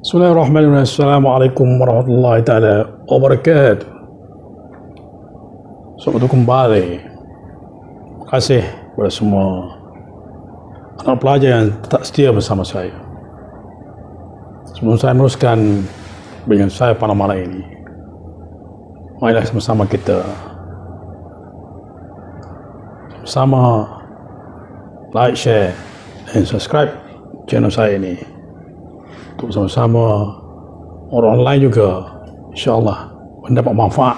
Bismillahirrahmanirrahim. Assalamualaikum warahmatullahi taala wabarakatuh. Selamat datang kembali. Terima kasih kepada semua anak pelajar yang tetap setia bersama saya. Sebelum saya meneruskan dengan saya pada malam ini, marilah sama-sama kita sama like, share dan subscribe channel saya ini untuk sama-sama orang lain juga insyaAllah mendapat manfaat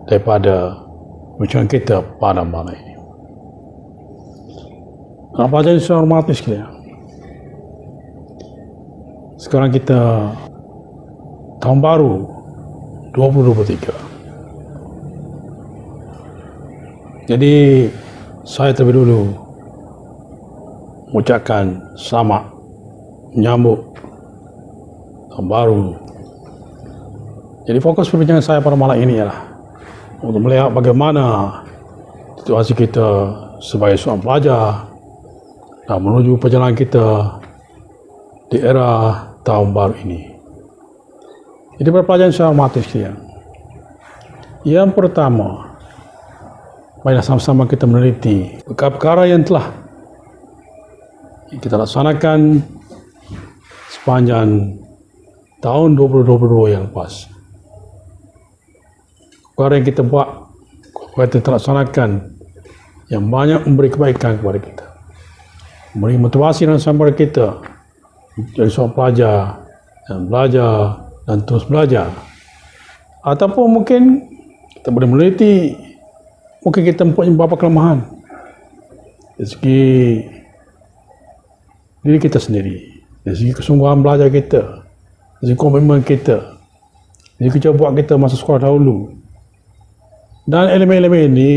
daripada perbincangan kita pada malam ini. Anak pelajar yang saya hormati sekalian, sekarang kita tahun baru 2023. Jadi saya terlebih dulu mengucapkan selamat menyambut tahun baru. Jadi fokus perbincangan saya pada malam ini ialah untuk melihat bagaimana situasi kita sebagai seorang pelajar dan menuju perjalanan kita di era tahun baru ini. Jadi para pelajar yang saya hormati sekalian, yang pertama, marilah sama-sama kita meneliti perkara-perkara yang telah kita laksanakan sepanjang tahun 2022 yang lepas. Perkara yang kita buat, perkara yang kita laksanakan yang banyak memberi kebaikan kepada kita, memberi motivasi dan kepada kita jadi seorang pelajar dan belajar dan terus belajar. Ataupun mungkin kita boleh meneliti, mungkin kita mempunyai beberapa kelemahan dari segi diri kita sendiri, dari segi kesungguhan belajar kita, dari segi komitmen kita, dari segi kerja buat kita masa sekolah dahulu. Dan elemen-elemen ini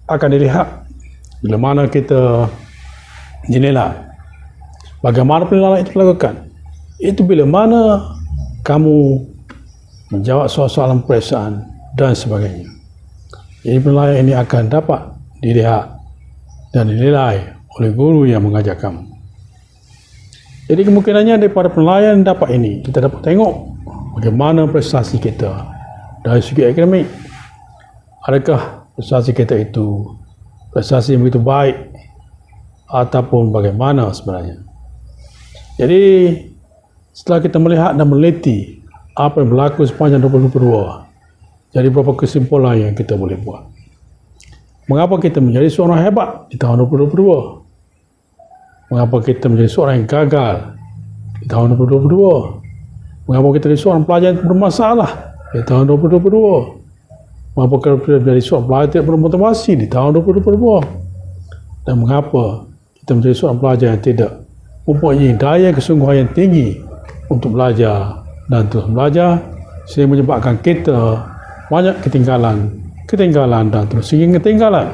akan dilihat bila mana kita dinilai. Bagaimana penilaian itu dilakukan? Itu bila mana kamu menjawab soalan peperiksaan dan sebagainya. Jadi penilaian ini akan dapat dilihat dan dinilai oleh guru yang mengajar kamu. Jadi kemungkinannya daripada penilaian dapat ini, kita dapat tengok bagaimana prestasi kita dari segi akademik. Adakah prestasi kita itu prestasi yang begitu baik ataupun bagaimana sebenarnya. Jadi setelah kita melihat dan meneliti apa yang berlaku sepanjang 2022, jadi beberapa kesimpulan yang kita boleh buat. Mengapa kita menjadi seorang hebat di tahun 2022? Mengapa kita menjadi seorang yang gagal di tahun 2022? Mengapa kita menjadi seorang pelajar yang bermasalah di tahun 2022? Mengapa kita menjadi seorang pelajar yang tidak bermotivasi di tahun 2022? Dan mengapa kita menjadi seorang pelajar yang tidak mempunyai daya kesungguhan yang tinggi untuk belajar dan terus belajar, sehingga menyebabkan kita banyak ketinggalan dan terus ketinggalan.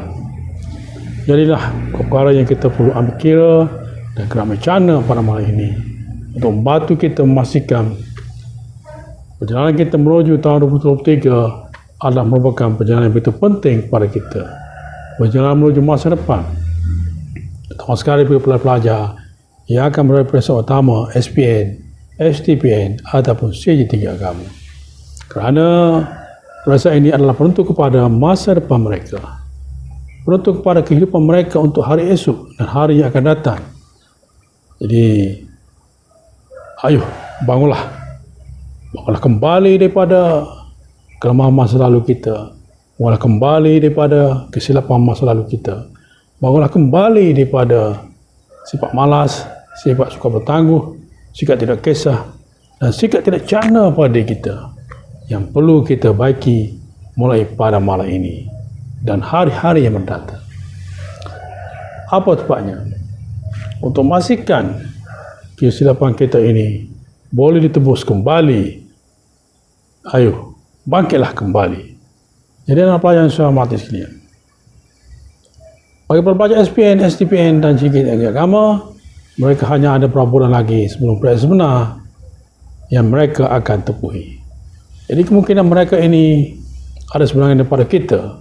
Jadilah perkara yang kita perlu ambil kira dan kena bencana pada malam ini untuk membantu kita memastikan perjalanan kita menuju tahun 2023 adalah merupakan perjalanan yang begitu penting kepada kita, perjalanan menuju masa depan. Terutama sekali bagi pelajar yang akan meraih peringkat utama SPN, STPN ataupun CJ3 kamu. Kerana perasaan ini adalah penentu kepada masa depan mereka, penentu kepada kehidupan mereka untuk hari esok dan hari yang akan datang. Jadi, ayo bangunlah kembali daripada kelemahan masa lalu kita, bangunlah kembali daripada kesilapan masa lalu kita, bangunlah kembali daripada sifat malas, sifat suka bertangguh, sikap tidak kisah dan sikap tidak cana pada diri kita yang perlu kita baiki mulai pada malam ini dan hari-hari yang mendatang. Apa tepatnya? Untuk memastikan kesilapan kita ini boleh ditebus kembali, ayo bangkitlah kembali. Jadi anak pelajar yang saya hormati sekalian, bagi pelajar SPN, STPN dan CJ3 agama, mereka hanya ada beberapa bulan lagi sebelum peringkat sebenar yang mereka akan tepuhi. Jadi kemungkinan mereka ini ada sebenarnya daripada kita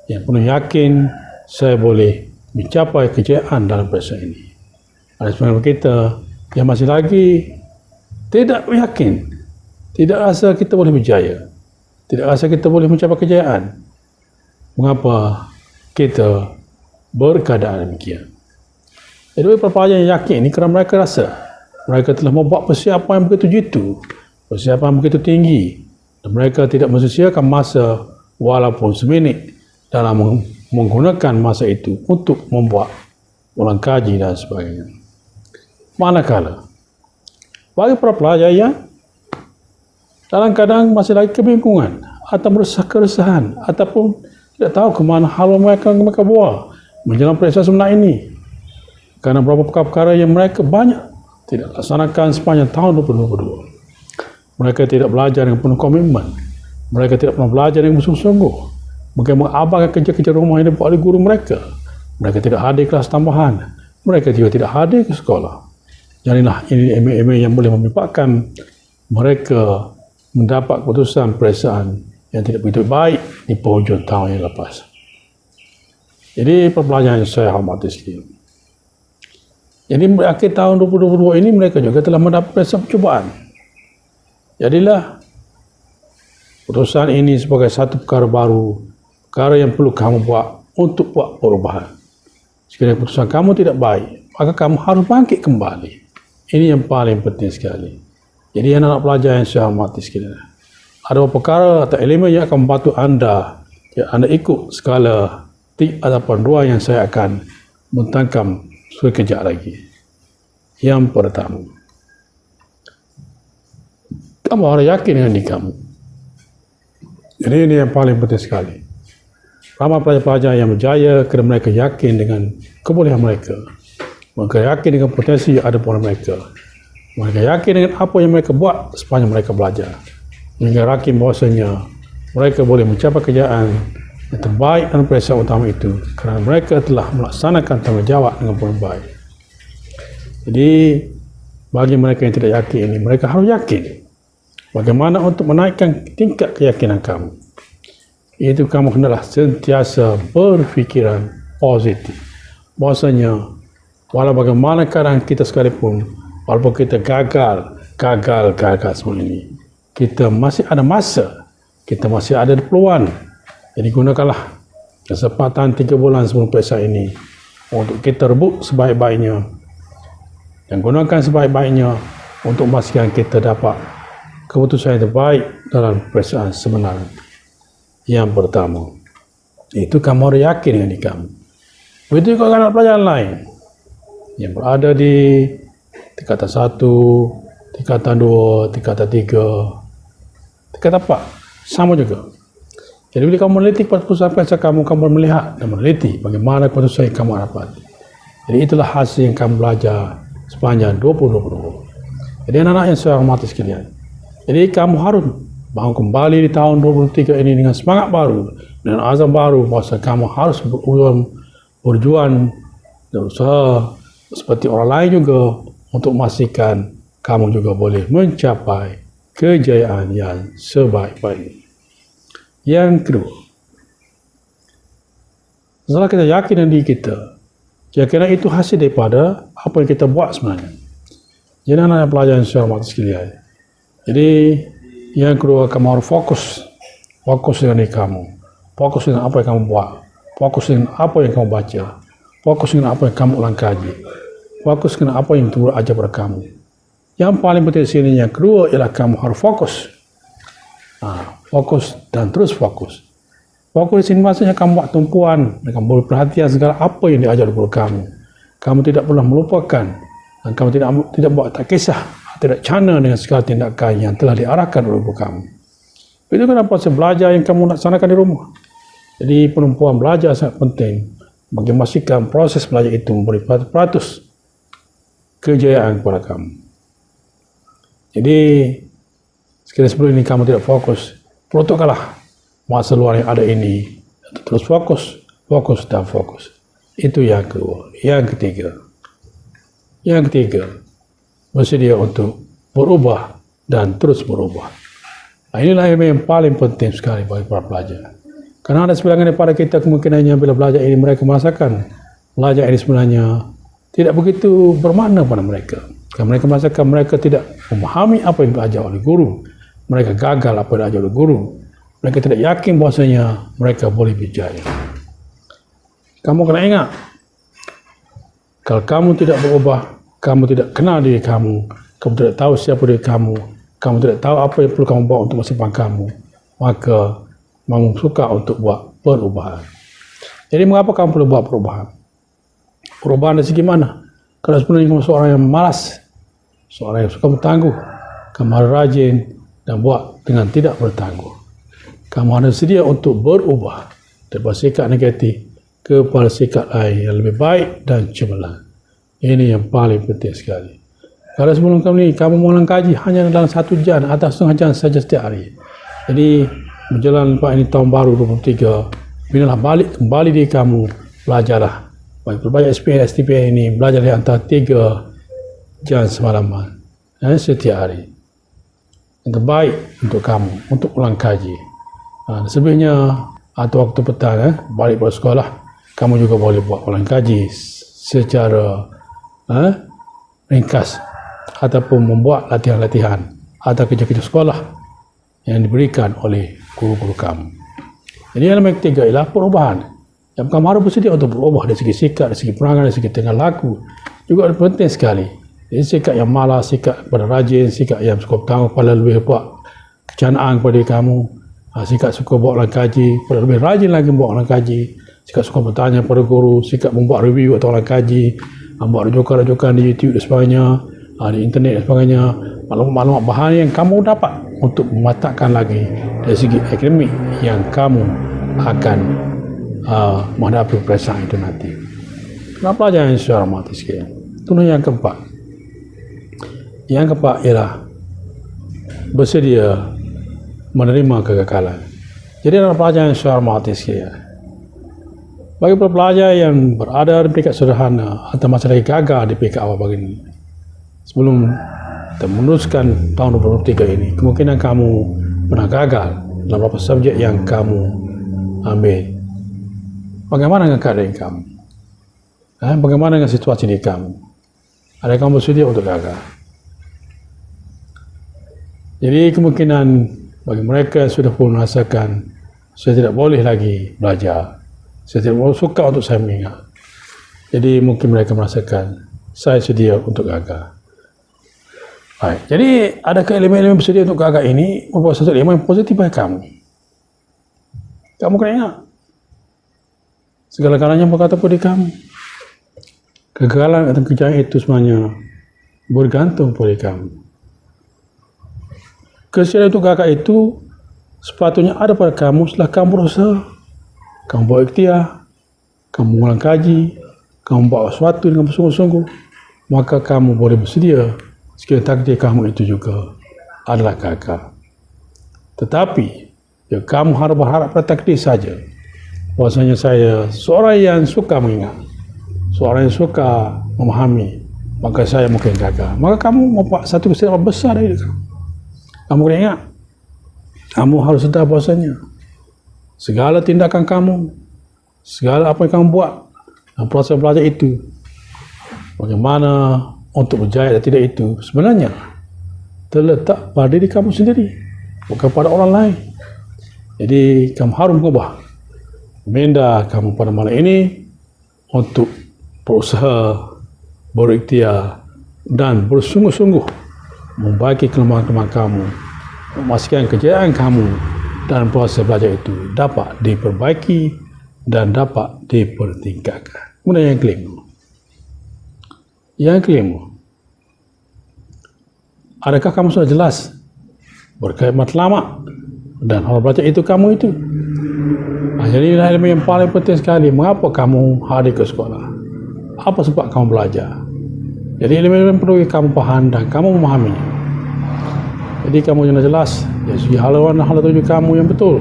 yang penuh yakin saya boleh mencapai kejayaan dalam peringkat ini. Ada sebagian kita yang masih lagi tidak yakin, tidak rasa kita boleh berjaya, tidak rasa kita boleh mencapai kejayaan. Mengapa kita berkeadaan demikian? Jadi pelajar yang yakin ini kerana mereka rasa mereka telah membuat persiapan yang begitu jitu, persiapan yang begitu tinggi, dan mereka tidak mensia-siakan masa walaupun seminit dalam menggunakan masa itu untuk membuat ulang kaji dan sebagainya. Manakala bagi para pelajar yang kadang-kadang masih lagi kebingungan atau merasa keresahan ataupun tidak tahu ke mana haluan mereka bawa menjelang periksa seminar ini, kerana beberapa perkara yang mereka banyak tidak laksanakan sepanjang tahun 2022. Mereka tidak belajar dengan penuh komitmen, mereka tidak pernah belajar dengan bersungguh-sungguh. Mereka mengabaikan kerja-kerja rumah yang dibuat oleh guru mereka. Mereka tidak hadir kelas tambahan, mereka juga tidak hadir ke sekolah. Jadilah ini email-email yang boleh menyebabkan mereka mendapat keputusan periksaan yang tidak begitu baik di penghujung tahun yang lepas. Jadi pelajaran yang saya hormati sekalian. Jadi akhir tahun 2022 ini mereka juga telah mendapat periksaan percubaan. Jadilah keputusan ini sebagai satu perkara baru, perkara yang perlu kamu buat untuk buat perubahan. Sekiranya keputusan kamu tidak baik, maka kamu harus bangkit kembali. Ini yang paling penting sekali. Jadi anak-anak pelajar yang saya hormati sekalian, ada beberapa perkara atau elemen yang akan membantu anda, anda ikut skala 3 ataupun 2 yang saya akan mentangkap sekejap lagi. Yang pertama, kamu harus yakin dengan diri kamu. Jadi ini yang paling penting sekali. Ramai pelajar-pelajar yang berjaya kerana mereka yakin dengan kebolehan mereka. Mereka yakin dengan potensi yang ada pada mereka. Mereka yakin dengan apa yang mereka buat sepanjang mereka belajar. Mereka yakin bahawasanya mereka boleh mencapai kejayaan yang terbaik dalam periksaan utama itu kerana mereka telah melaksanakan tanggungjawab dengan baik. Jadi bagi mereka yang tidak yakin ini, mereka harus yakin bagaimana untuk menaikkan tingkat keyakinan kamu. Iaitu kamu hendaklah sentiasa berfikiran positif. Bahasanya walau bagaimana keadaan kita sekalipun, walaupun kita gagal semua ini, kita masih ada masa, kita masih ada peluang. Jadi gunakanlah kesempatan 3 bulan sebelum periksaan ini untuk kita rebut sebaik-baiknya dan gunakan sebaik-baiknya untuk memastikan kita dapat keputusan yang terbaik dalam periksaan sebenar. Yang pertama, itu kamu harus yakin dengan diri kamu. Begitu juga anak pelajar lain yang berada di tingkatan 1, tingkatan 2, tingkatan 3, tingkatan 4, sama juga. Jadi bila kamu meneliti keputusan periksaan kamu melihat dan meneliti bagaimana keputusan yang kamu dapat. Jadi itulah hasil yang kamu belajar sepanjang 2020. Jadi anak-anak yang saya hormati sekalian, jadi kamu harus bangun kembali di tahun 2023 ini dengan semangat baru, dengan azam baru bahawa kamu harus berjuang dan usaha seperti orang lain juga untuk memastikan kamu juga boleh mencapai kejayaan yang sebaik-baiknya. Yang kedua, setelah kita yakin dengan diri kita, keyakinan itu hasil daripada apa yang kita buat sebenarnya. Jadi anak-anak pelajar yang saya hormati sekalian, jadi yang kedua, kamu harus fokus dengan diri kamu, fokus dengan apa yang kamu buat, fokus dengan apa yang kamu baca, fokus dengan apa yang kamu ulang kaji, fokus dengan apa yang Tuhan ajar pada kamu. Yang paling penting di sini yang kedua ialah kamu harus fokus. Fokus dan terus fokus. Fokus di sini maksudnya kamu buat tumpuan, kamu berperhatian segala apa yang diajar oleh kamu. Kamu tidak pernah melupakan dan kamu tidak buat tak kisah, tidak cana dengan segala tindakan yang telah diarahkan oleh ibu kamu. Itu kenapa proses belajar yang kamu laksanakan di rumah. Jadi penumpuan belajar sangat penting bagi memastikan proses belajar itu memberi peratus kejayaan kepada kamu. Jadi sekiranya sebelum ini kamu tidak fokus, peruntukkanlah masa luar yang ada ini terus fokus dan fokus. Itu yang kedua. Yang ketiga, bersedia untuk berubah dan terus berubah. Inilah yang paling penting sekali bagi para pelajar. Karena ada sebagian daripada kita kemungkinannya bila belajar ini mereka merasakan belajar ini sebenarnya tidak begitu bermakna pada mereka. Kerana mereka merasakan mereka tidak memahami apa yang diajar oleh guru. Mereka gagal apa yang diajar oleh guru. Mereka tidak yakin bahasanya mereka boleh berjaya. Kamu kena ingat, kalau kamu tidak berubah, kamu tidak kenal diri kamu, kamu tidak tahu siapa diri kamu tidak tahu apa yang perlu kamu buat untuk masa depan kamu, maka kamu suka untuk buat perubahan. Jadi mengapa kamu perlu buat perubahan? Perubahan dari segi mana? Kalau sebenarnya kamu seorang yang malas, seorang yang suka bertangguh, kamu harus rajin dan buat dengan tidak bertangguh. Kamu harus sedia untuk berubah daripada sikap negatif kepada sikap lain yang lebih baik dan cemerlang. Ini yang paling penting sekali. Kalau sebelum kamu mengulang kaji hanya dalam 1 jam atau setengah jam saja setiap hari. Jadi menjelang ini tahun baru 23, bila balik kembali diri kamu, belajarlah. Berbagai SPN, STPN ini belajar di antara 3 jam semalaman setiap hari. Yang terbaik untuk kamu, untuk ulang kaji. Selebihnya atau waktu petang balik pada sekolah, kamu juga boleh buat ulang kaji secara ringkas ataupun membuat latihan-latihan atau kerja-kerja sekolah yang diberikan oleh guru-guru kamu. Jadi elemen ketiga ialah perubahan. Yang kamu harus bersedia untuk berubah dari segi sikap, dari segi perangai, dari segi tingkah laku. Juga penting sekali. Jadi sikap yang malas, sikap pada rajin, sikap yang cukup tangguh pada lebih buat kecanaan kepada kamu, sikap suka buat ulang kaji, pada lebih rajin lagi buat ulang kaji, sikap suka bertanya pada guru, sikap membuat review atau ulang kaji, membuat rujukan-rujukan di YouTube dan sebagainya, di internet dan sebagainya, maklumat-maklumat bahan yang kamu dapat untuk mematahkan lagi dari segi akademik yang kamu akan menghadapi peperiksaan itu nanti. Nak pelajar yang secara mati sekalian. Itu yang keempat. Yang keempat ialah bersedia menerima kegagalan. Jadi nak pelajar yang secara mati sekalian. Bagi pelajar yang berada di peringkat sederhana atau masih lagi gagal di peringkat awal begini, sebelum kita meneruskan tahun 2023 ini, kemungkinan kamu pernah gagal dalam beberapa subjek yang kamu ambil. Bagaimana dengan keadaan kamu? Bagaimana dengan situasi di kamu? Ada kamu bersedia untuk gagal? Jadi kemungkinan bagi mereka yang sudah pun merasakan saya tidak boleh lagi belajar, saya tidak suka untuk saya mengingat. Jadi mungkin mereka merasakan saya sedia untuk gagal. Baik, jadi adakah elemen-elemen bersedia untuk gagal ini membawa satu elemen yang positif bagi kamu? Kamu kena ingat, segala-galanya berkata pada kamu. Kegagalan atau kejayaan itu sebenarnya bergantung pada kamu. Kesediaan untuk gagal itu sepatutnya ada pada kamu setelah kamu berusaha, kamu buat ikhtiar, kamu mengulang kaji, kamu buat sesuatu dengan bersungguh-sungguh, maka kamu boleh bersedia sekiranya takdir kamu itu juga adalah gagal. Tetapi ya, kamu harus berharap pada takdir saja. Bahasanya saya seorang yang suka mengingat, seorang yang suka memahami, maka saya mungkin gagal. Maka kamu membuat satu kesalahan besar dari kamu. Kamu kena ingat, kamu harus sedar bahasanya segala tindakan kamu, segala apa yang kamu buat dalam proses belajar itu, bagaimana untuk berjaya dan tidak itu, sebenarnya terletak pada diri kamu sendiri, bukan pada orang lain. Jadi kamu harus mengubah minda kamu pada malam ini untuk berusaha, berikhtiar dan bersungguh-sungguh membaiki kelemahan-kelemahan kamu, memastikan kejayaan kamu dan proses belajar itu dapat diperbaiki dan dapat dipertingkatkan. Kemudian yang kelima. Yang kelima, adakah kamu sudah jelas berkait matlamat dan hal belajar itu kamu itu? Jadi inilah elemen yang paling penting sekali. Mengapa kamu hadir ke sekolah? Apa sebab kamu belajar? Jadi elemen-elemen perlu kamu paham dan kamu memahaminya. Jadi kamu jangan jelas dari segi haluan dan hal tuju kamu yang betul.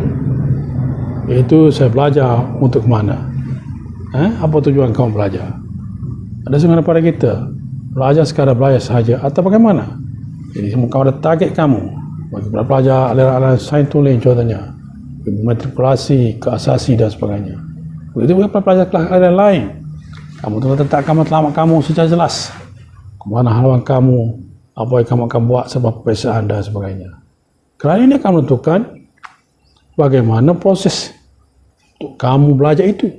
Iaitu saya belajar untuk mana? Apa tujuan kamu belajar? Ada sebenarnya pada kita belajar sekadar belajar sahaja atau bagaimana? Jadi kamu ada target kamu. Bagi pelajar aliran-aliran sains tulen contohnya, matrikulasi, keasasi dan sebagainya. Begitu juga pelajar kelas aliran lain. Kamu tetapkan matlamat kamu secara jelas. mana haluan kamu, apa yang kamu akan buat sebab peperiksaan dan sebagainya. Kerana ini akan menentukan bagaimana proses untuk kamu belajar itu.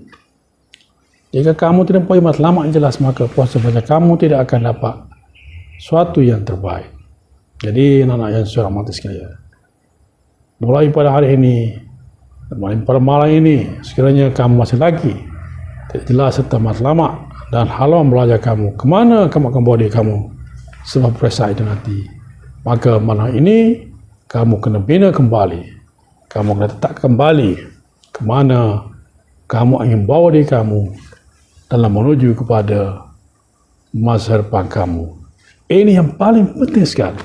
Jika kamu tidak punya matlamat yang jelas, maka proses belajar kamu tidak akan dapat suatu yang terbaik. Jadi anak-anak yang saya hormati sekalian, mulai pada hari ini, mulai pada malam ini, sekiranya kamu masih lagi tidak jelas serta matlamat dan haluan belajar kamu, kemana kamu akan bawa diri kamu sebab periksa itu nanti, maka malam ini kamu kena bina kembali, kamu kena tetap kembali ke mana kamu ingin bawa diri kamu dalam menuju kepada masa depan kamu. Ini yang paling penting sekali.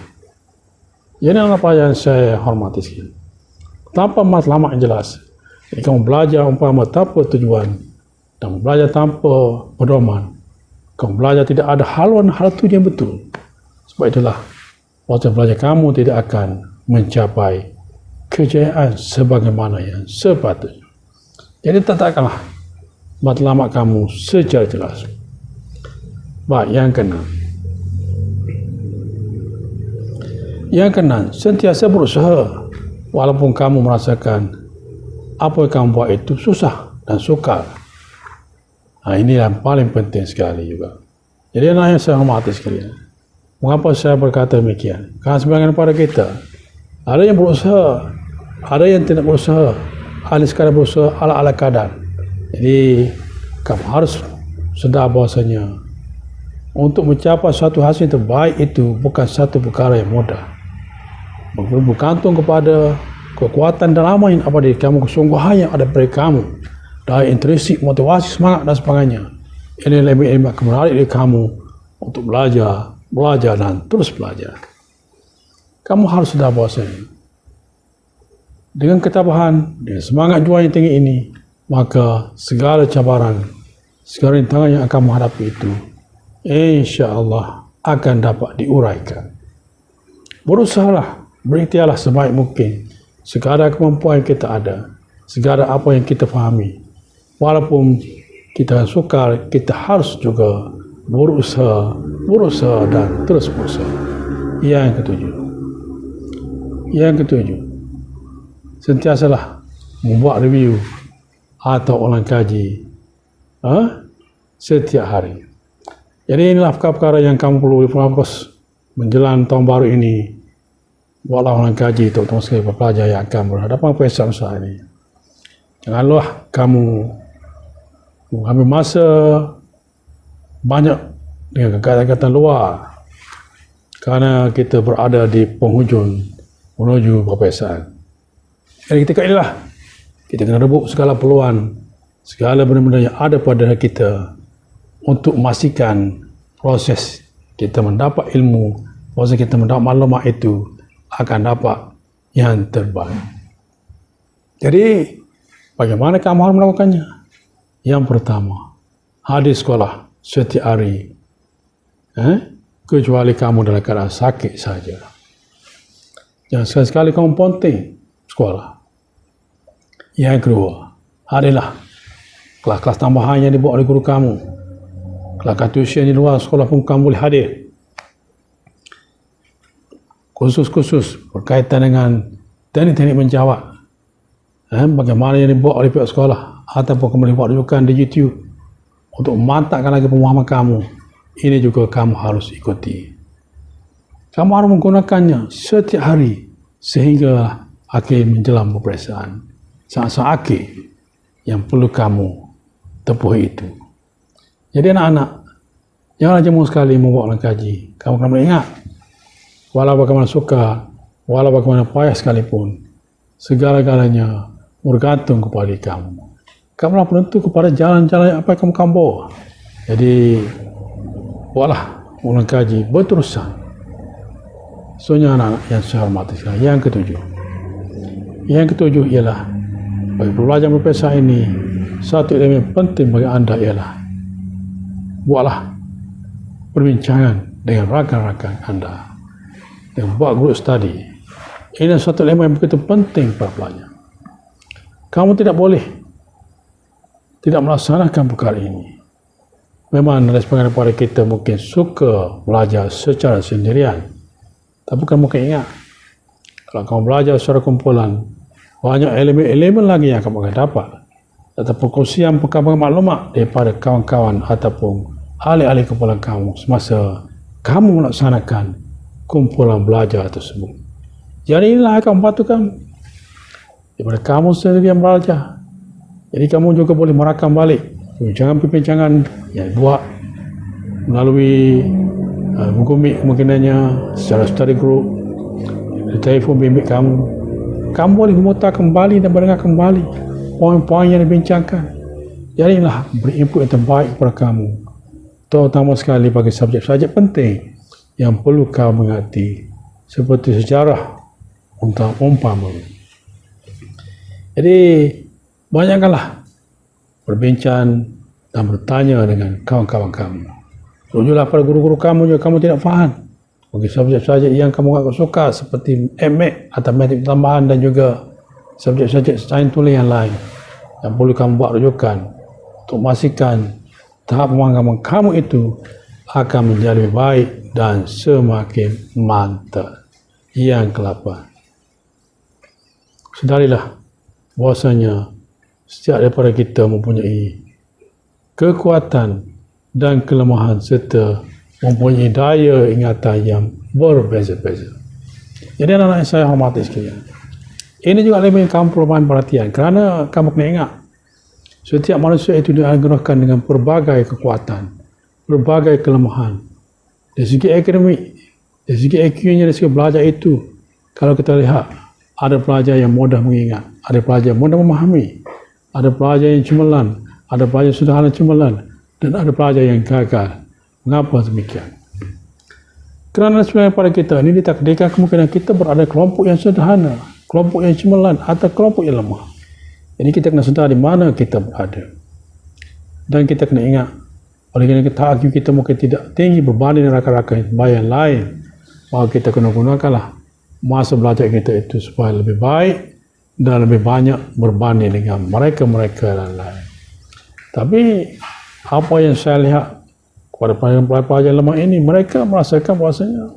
Jadi apa yang saya hormati sekali, tanpa matlamat yang jelas, jadi kamu belajar umpama tanpa tujuan dan belajar tanpa pedoman, kamu belajar tidak ada haluan hal tujuan yang betul. Sebab itulah proses belajar kamu tidak akan mencapai kejayaan sebagaimana yang sepatutnya. Jadi letakkanlah matlamat kamu secara jelas. Baik, yang keenam. Yang keenam, sentiasa berusaha walaupun kamu merasakan apa yang kamu buat itu susah dan sukar. Ini yang paling penting sekali juga. Jadi anak yang saya hormati sekalian, mengapa saya berkata demikian? Karena sebagian daripada kita ada yang berusaha, ada yang tidak berusaha, ada sekadar berusaha ala-ala kadar. Jadi kamu harus sedar bahasanya untuk mencapai suatu hasil yang terbaik itu bukan satu perkara yang mudah. Bergantung kepada kekuatan dan amal yang ada di kamu, kesungguhan yang ada pada kamu, dari intrinsik, motivasi, semangat dan sebagainya. Ini lebih akan menarik diri kamu untuk belajar dan terus belajar. Kamu harus sedar bahasanya dengan ketabahan, dengan semangat juang yang tinggi ini, maka segala cabaran, segala rintangan yang akan menghadapi itu, insya-Allah akan dapat diuraikan. Berusahalah, berikhtiarlah sebaik mungkin, sekadar kemampuan yang kita ada, sekadar apa yang kita fahami. Walaupun kita sukar, kita harus juga berusaha dan terus berusaha. Yang ketujuh, sentiasalah membuat review atau ulang kaji setiap hari. Jadi inilah perkara yang kamu perlu fokus menjelang tahun baru ini. Buatlah ulang kaji untuk sekali pelajar yang akan berhadapan pada masa ini. Janganlah kamu mengambil masa banyak dengan kegiatan luar, karena kita berada di penghujung menuju peperiksaan. Jadi ketika inilah kita kena rebut segala peluang, segala benda-benda yang ada pada kita untuk memastikan proses kita mendapat ilmu, proses kita mendapat maklumat itu akan dapat yang terbaik. Jadi bagaimana kamu harus melakukannya? Yang pertama, hadir sekolah setiap hari, kecuali kamu dalam keadaan sakit saja. Jangan sekali-sekali kamu ponting sekolah. Yang kedua, hadirlah kelas-kelas tambahan yang dibuat oleh guru kamu. Kelas tuition di luar sekolah pun kamu boleh hadir. Khusus berkaitan dengan teknik-teknik menjawab, bagaimana yang dibuat oleh pihak sekolah, ataupun kamu boleh buat rujukan di YouTube untuk memantapkan lagi pemahaman kamu. Ini juga kamu harus ikuti. Kamu harus menggunakannya setiap hari sehingga akhir menjelang peperiksaan. Saat-saat akhir yang perlu kamu tempuhi itu. Jadi anak-anak, janganlah jemu sekali membuat ulang kaji. Kamu akan ingat, walau bagaimana suka, walau bagaimana payah sekalipun, segala-galanya bergantung kepada kamu. Kamulah penentu kepada jalan-jalan apa yang kamu bawa. Jadi buatlah ulang kaji berterusan. Soalnya anak-anak yang saya hormati sekalian. Yang ketujuh ialah bagi pelajar peperiksaan ini, satu elemen penting bagi anda ialah buatlah perbincangan dengan rakan-rakan anda, dengan buat group study. Ini satu elemen yang begitu penting para pelajar. Kamu tidak boleh tidak melaksanakan perkara ini. memang ada sebagian daripada kita mungkin suka belajar secara sendirian. Tapi kamu mungkin ingat, kalau kamu belajar secara kumpulan, banyak elemen-elemen lagi yang kamu akan dapat. Ataupun kongsian perkembangan maklumat daripada kawan-kawan ataupun ahli-ahli kumpulan kamu semasa kamu melaksanakan kumpulan belajar tersebut. Jadi inilah akan membantu kamu daripada kamu sendiri yang belajar. Jadi kamu juga boleh merakam balik perbincangan yang dibuat melalui Google Meet kemungkinannya, secara study group, di telefon bimbit kamu. Kamu boleh memutar kembali dan mendengar kembali poin-poin yang dibincangkan. Jadi inilah beri input yang terbaik kepada kamu, terutama sekali bagi subjek-subjek penting yang perlu kamu mengerti, seperti sejarah untuk umpama. Jadi banyakkanlah berbincang dan bertanya dengan kawan-kawan kamu. Rujulah pada guru-guru kamu jika kamu tidak faham bagi subjek-subjek yang kamu agak suka seperti MAT atau matematik tambahan dan juga subjek-subjek sains tulis yang lain yang perlu kamu buat rujukan untuk memastikan tahap pemakaman kamu itu akan menjadi lebih baik dan semakin mantap. Yang ke-8, sedarilah bahwasanya setiap daripada kita mempunyai kekuatan dan kelemahan serta mempunyai daya ingatan yang berbeza-beza. Jadi anak-anak yang saya hormati sekalian, ini juga elemen yang kamu perlu perhatian, kerana kamu kena ingat setiap manusia itu dianugerahkan dengan berbagai kekuatan, berbagai kelemahan. Dari segi akademik, dari segi IQ-nya, dari segi belajar itu, kalau kita lihat, ada pelajar yang mudah mengingat, ada pelajar yang mudah memahami, ada pelajar yang cemerlang, ada pelajar yang sederhana cemerlang, dan ada pelajar yang gagal. Mengapa demikian? Kerana sebenarnya pada kita ini ditakdirkan kemungkinan kita berada kelompok yang sederhana, kelompok yang cemerlang atau kelompok yang lemah. Jadi kita kena sedar di mana kita berada. Dan kita kena ingat, oleh kerana tahap IQ kita mungkin tidak tinggi berbanding dengan rakan-rakan yang lain, maka kita kena gunakanlah masa belajar kita itu supaya lebih baik dan lebih banyak berbanding dengan mereka-mereka yang lain. Tapi apa yang saya lihat kepada pelajar lemah ini, mereka merasakan bahasanya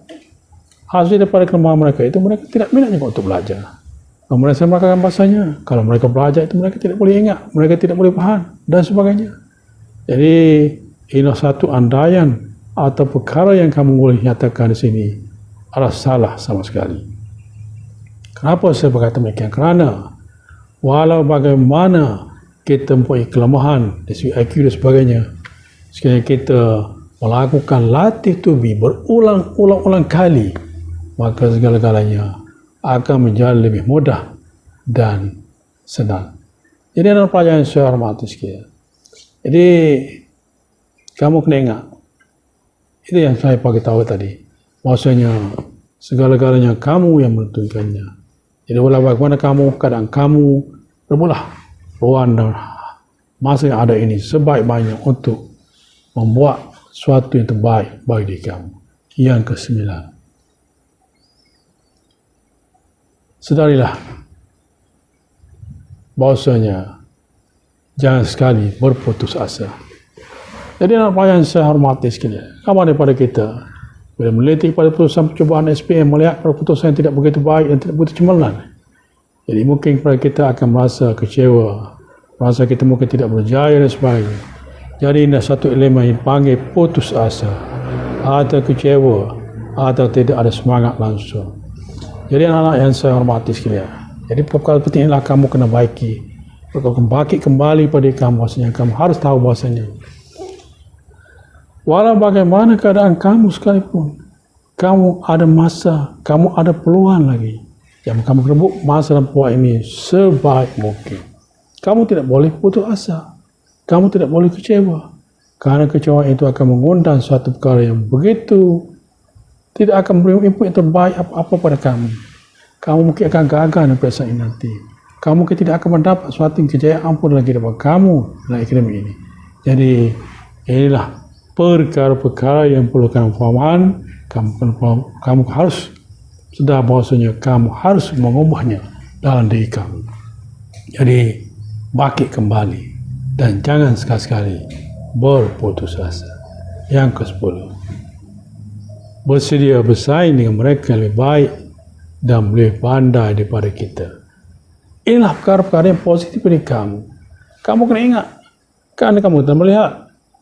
hasil daripada kelemahan mereka itu mereka tidak minat juga untuk belajar. Mereka merasakan bahasanya kalau mereka belajar itu mereka tidak boleh ingat, mereka tidak boleh faham dan sebagainya. Jadi inilah satu andaian atau perkara yang kamu boleh nyatakan di sini adalah salah sama sekali. Kenapa saya berkata demikian? Kerana walau bagaimana kita mempunyai kelemahan dari segi IQ dan sebagainya, sekiranya kita melakukan latih tubuh berulang-ulang kali, maka segala-galanya akan menjadi lebih mudah dan senang. Jadi adalah pelajaran yang saya hormati sekalian. Jadi kamu kena ingat, itu yang saya bagi tahu tadi, bahwasanya segala-galanya kamu yang menentukannya. Jadi walau bagaimana kamu, keadaan kamu, rebutlah ruang dan masa yang ada ini sebaik-baiknya untuk membuat sesuatu yang terbaik bagi diri kamu. Yang ke-9, sedarilah bahwasanya jangan sekali berputus asa. Jadi anak pelajar yang saya hormati sekalian, kamu daripada kita bila meneliti pada putusan percubaan SPM, melihat keputusan yang tidak begitu baik dan tidak begitu cemerlang, jadi mungkin kepada kita akan merasa kecewa, merasa kita mungkin tidak berjaya dan sebagainya. Jadi ini satu elemen yang dipanggil putus asa atau kecewa atau tidak ada semangat langsung. Jadi anak-anak yang saya hormati sekalian, jadi perkara penting inilah kamu kena baiki, kamu bangkit kembali pada kamu, bahasanya kamu harus tahu bahasanya walau bagaimana keadaan kamu sekalipun, kamu ada masa, kamu ada peluang lagi yang kamu rebut masa dan peluang ini sebaik mungkin. Kamu tidak boleh putus asa, kamu tidak boleh kecewa, kerana kecewaan itu akan mengundang suatu perkara yang begitu tidak akan memberi input yang terbaik apa-apa pada kamu. Kamu mungkin akan gagal dalam peperiksaan ini nanti. Kamu mungkin tidak akan mendapat suatu kejayaan pun lagi daripada kamu dalam akademik ini. Jadi inilah perkara-perkara yang perlu kamu fahamkan. Kamu harus sedar bahawasanya kamu harus mengubahnya dalam diri kamu. Jadi bangkit kembali dan jangan sekali-sekali berputus asa. Yang ke-10, bersedia bersaing dengan mereka yang lebih baik dan lebih pandai daripada kita. Inilah perkara-perkara yang positif dari kamu. Kamu kena ingat, kerana kamu telah melihat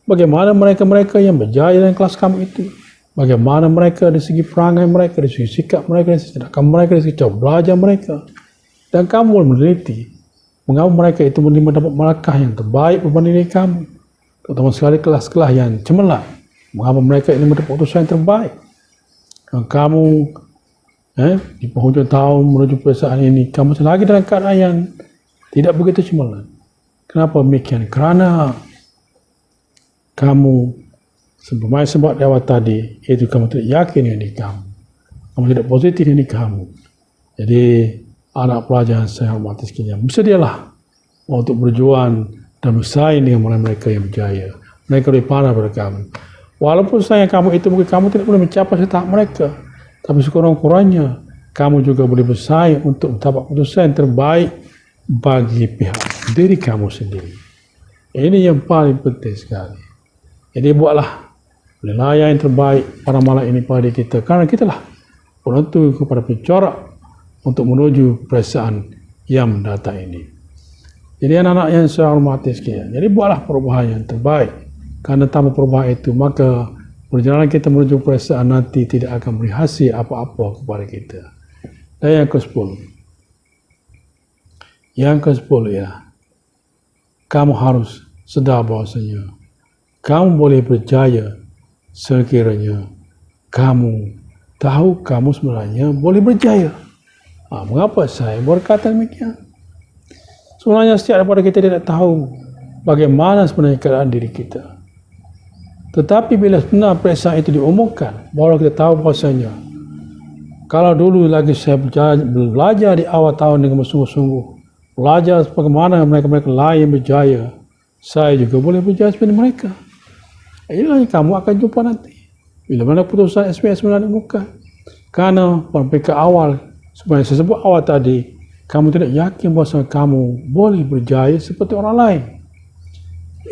bagaimana mereka-mereka yang berjaya dalam kelas kamu itu, bagaimana mereka dari segi perangai mereka, dari segi sikap mereka, dari segi tindakan mereka, dari segi cara belajar mereka. Dan kamu boleh meneliti mengapa mereka itu mendapat markah yang terbaik berbanding dengan kamu. Terutama sekali kelas-kelas yang cemerlang, mengapa mereka ini mendapat keputusan yang terbaik. Dan kamu di penghujung tahun menuju peperiksaan ini, kamu lagi dalam keadaan yang tidak begitu cemerlang. Kenapa demikian? Kerana kamu sebagaimana sebab di awal tadi, iaitu kamu tidak yakin dengan diri kamu. Kamu tidak positif dengan diri kamu. Jadi anak pelajar yang saya hormati sekalian, bersedialah untuk berjuang dan bersaing dengan mereka yang berjaya. Mereka lebih pandai daripada kamu. Walaupun sayang kamu itu mungkin kamu tidak boleh mencapai tahap mereka, tapi sekurang-kurangnya kamu juga boleh bersaing untuk mendapat keputusan yang terbaik bagi pihak diri kamu sendiri. Ini yang paling penting sekali. Jadi buatlah penilaian yang terbaik pada malam ini pada kita, kerana kitalah penentu kepada pencorak untuk menuju peperiksaan yang mendatang ini. Jadi anak-anak yang saya hormati sekalian, jadi buatlah perubahan yang terbaik, kerana tanpa perubahan itu maka perjalanan kita menuju peperiksaan nanti tidak akan beri hasil apa-apa kepada kita. Dan yang ke-10 ialah kamu harus sedar bahawasanya kamu boleh berjaya sekiranya kamu tahu kamu sebenarnya boleh berjaya. Mengapa saya berkata demikian? Sebenarnya setiap daripada kita tidak tahu bagaimana sebenarnya keadaan diri kita. Tetapi bila sebenar peperiksaan itu diumumkan, baru kita tahu bahawasanya kalau dulu lagi saya belajar di awal tahun dengan bersungguh-sungguh, belajar bagaimana mereka-mereka lain berjaya, saya juga boleh berjaya seperti mereka. Inilah yang kamu akan jumpa nanti bila mana putusan SPM sebenarnya diumumkan. Karena pada peringkat awal, sebenarnya saya sebut awal tadi, kamu tidak yakin bahawa kamu boleh berjaya seperti orang lain.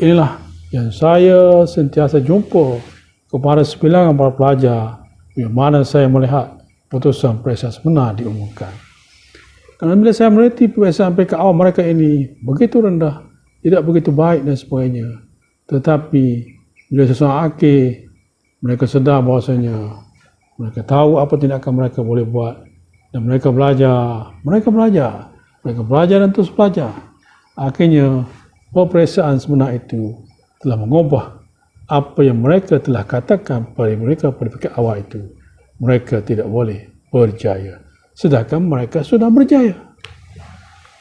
Inilah yang saya sentiasa jumpa kepada sebilangan para pelajar bila mana saya melihat putusan peperiksaan sebenar diumumkan. Kerana bila saya meneliti peperiksaan peringkat awal mereka ini begitu rendah, tidak begitu baik dan sebagainya. Tetapi bila sesuatu akhir, mereka sedar bahawasanya mereka tahu apa tindakan mereka boleh buat dan mereka belajar dan terus belajar. Akhirnya peperiksaan sebenar itu telah mengubah apa yang mereka telah katakan pada mereka pada peringkat awal itu. Mereka tidak boleh berjaya, sedangkan mereka sudah berjaya.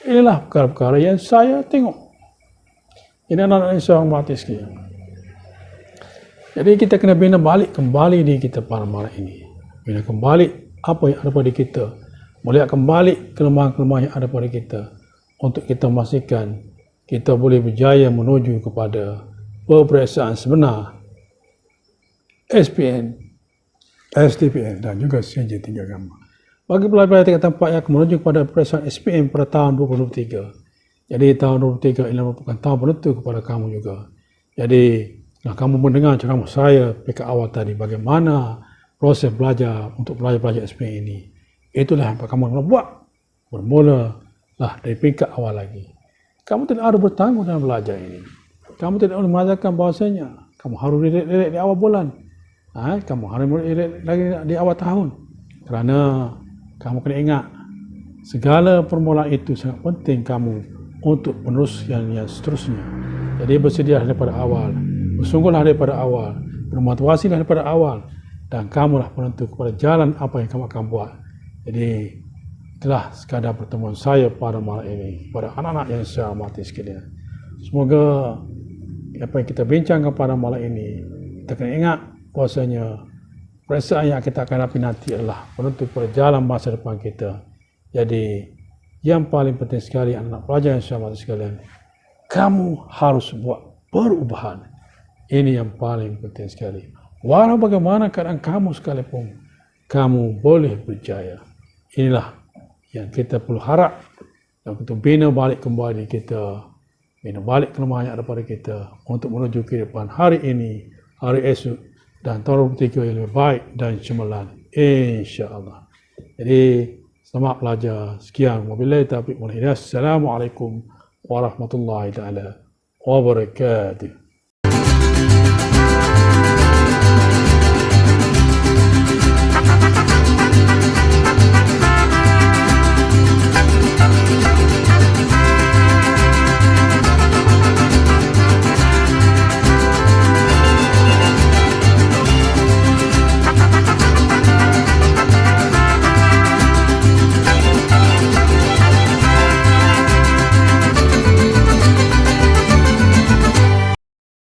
Inilah perkara-perkara yang saya tengok. Ini anak-anak yang saya hormati sekalian. Jadi kita kena bina balik kembali diri kita pada malam ini. Bina kembali apa yang ada pada kita. Melihat kembali kelemahan-kelemahan yang ada pada kita. Untuk kita memastikan kita boleh berjaya menuju kepada peperiksaan sebenar SPM, STPM dan juga CNJ 3 Agama. Bagi pelajar tingkat 4 yang akan menuju kepada peperiksaan SPM pada tahun 2023. Jadi tahun 2023 ini merupakan tahun penentu kepada kamu juga. Jadi kamu mendengar ceramah saya peringkat awal tadi, bagaimana proses belajar untuk pelajar-pelajar SPM ini. Itulah yang kamu kena buat. Bermula dari peringkat awal lagi. Kamu tidak harus bertanggung dalam belajar ini. Kamu tidak harus mengajarkan bahasanya kamu harus relate di awal bulan. Kamu harus relate lagi di awal tahun. Kerana kamu kena ingat, segala permulaan itu sangat penting kamu untuk penerus yang seterusnya. Jadi bersedialah daripada awal. Bersungguhlah daripada awal, bermotivasilah daripada awal, dan kamulah penentu kepada jalan apa yang kamu akan buat. Jadi itulah sekadar pertemuan saya pada malam ini pada anak-anak yang saya hormati sekalian. Semoga apa yang kita bincangkan pada malam ini, kita kena ingat bahasanya peperiksaan yang kita akan hadapi nanti adalah penentu kepada jalan masa depan kita. Jadi yang paling penting sekali anak-anak pelajar yang saya hormati sekalian, kamu harus buat perubahan. Ini yang paling penting sekali. Walau bagaimana keadaan kamu sekalipun, kamu boleh berjaya. Inilah yang kita perlu harap dan kita bina balik kembali kita bina balik kelemahan yang ada pada kita untuk menuju kehidupan hari ini, hari esok dan tahun 2023 yang lebih baik dan cemerlang, insya-Allah. Jadi selamat belajar. Sekian, wabillahi taufiq wal hidayah. Assalamualaikum warahmatullahi taala wabarakatuh.